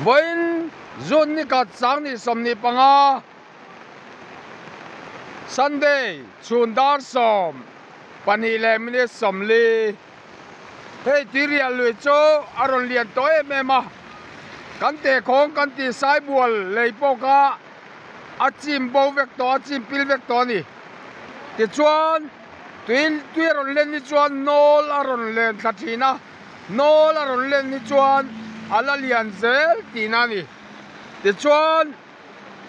voin zun ni kat sang ni som ni panga Sunday chundar som pani le mini som li hey tiria lui cho aron lian to mema kan te khong kan ti sai bual lei poka achim bo vek to achim pil vek to ni ti chuan tuiron len ni chuan nol aron len thathina nol aron len ni chuan ala lian zel tina ni ti chuan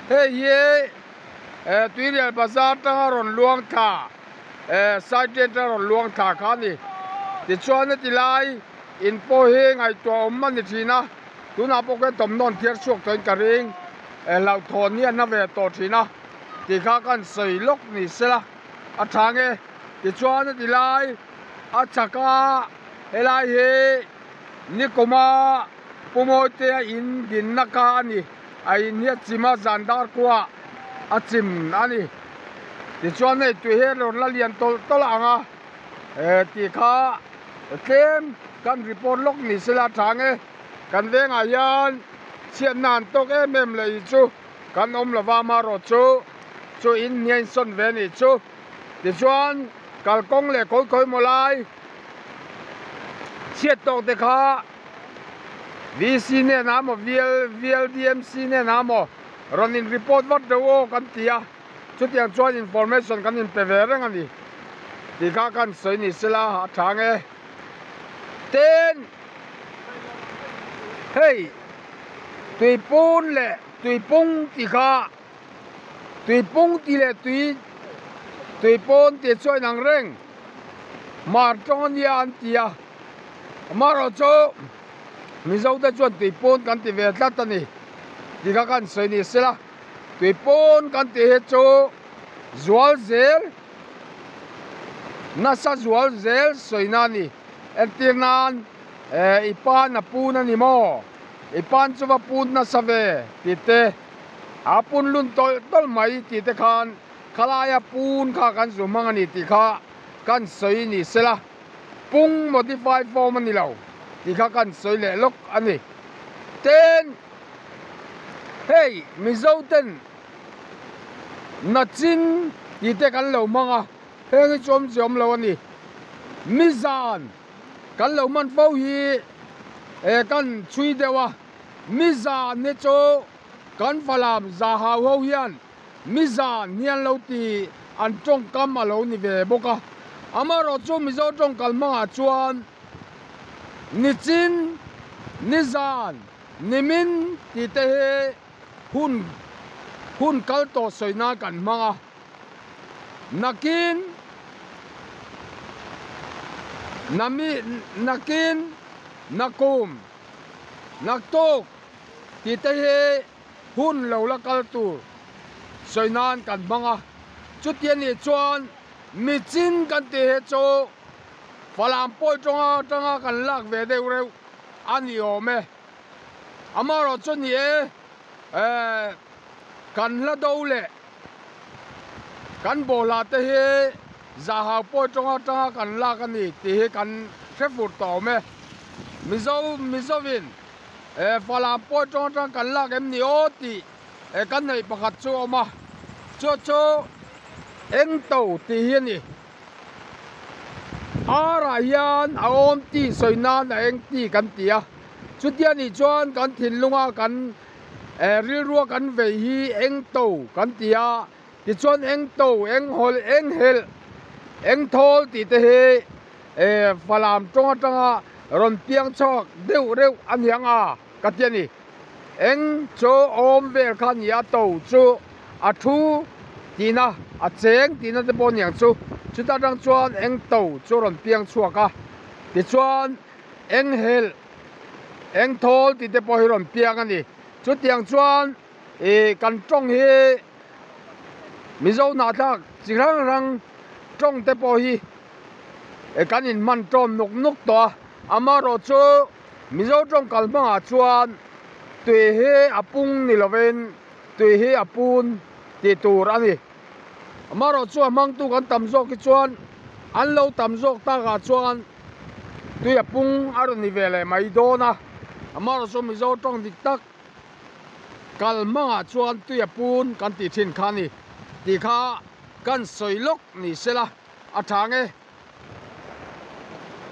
hey ye tuirial bazar ta ron luang tha side ta ron luang tha kha ni ti chuan ti lai in po he ngai to om man ni thina tuna po ke tom non thiar chuak toin ka ring lau thon ni na ve to thina ti kha kan sei lok ni sela a thange ti chuan ti lai a chaka helai he ni koma pumote in din na ka ani ai ni chima zandar kwa achim ani ti chuan nei tu he ron la lian to la anga ti kha tlem kan report lok ni sela thange kan venga yan chian nan tok em lei chu kan om lawa ma ro chu in nien son ve ni chu ti chuan kal kong le khoi molai chiat tok te kha VC ne namo VLDMC ne namo running report what the wo kan tia chu tiang chuan information kan in pevereng ani ti kha kan soi ni sela thange ten hey tui pun le tui pung ti kha tui pung ti le tui pon ti choi nang reng mar ton yan tia maro cho mi zo da chuan tui pon kan ti ve tlat ani ti kha kan soi ni sela tui pon kan ti he chu zual zel na sa zual zel soina ni entirnan ipan na puna ni mo ipan chuwa pun na save tite apun lun tol mai tite khan khalaya pun kha kan zumang ani ti kha kan soi ni sela pung modify form ani lo ti kha kan soi le lok ani ten hey mizoten na chin tite kan lo manga heng chom lo ani mizan kan lo man fo hi kan chui dewa mizan ne cho kan falam za ha ho hian mizan hian lo ti an tong kam a lo ni ve boka amaro chu mizo tong kalma chuan ni chin ni zan ni min ti te he hun kal to soina kan manga nakin nakum naktok ti te he hun lo la kal tu soinan kan manga chutian ni chuan mi chin kan te he cho falam poi tonga kan lak ve deu reu ani o me amaro chu ni kan la do le kan bola te he za ha poi tonga kan lak ani ti he kan thefur to me mizovin falam poi tonga kan lak em ni o ti kan nei pakhat chu oma cho eng to ti hi ni ara hian aom ti soina na eng ti kan tia chutia ni chuan kan thin lunga kan ril ruwa kan ve hi eng to kan tia ti chuan eng to eng hol eng hel eng thol ti te he falam tonga ron piang chok deu reu anianga katiani eng cho om vel khan ya to chu a thu tina a cheng tina te bon yang chu chuta dang chuan eng to chu ron piang chuaka ti chuan eng hel eng thol ti te po hi ron piang ani chu tiang chuan kan tong hi mizo na thak rang tong te po hi kan in man tom nuk to amaro chu mizo tong kalma chuan tui he apung ni loven tui he apun ti tur ani amaro chu amang tu kan tamzok ki chuan an lo tamzok ta ga chuan tui apung aron ni vele mai dona amaro chu mizo tong dik tak kalmanga chuan tuya pun kan ti thin khani ti kha kan soilok ni sela athang e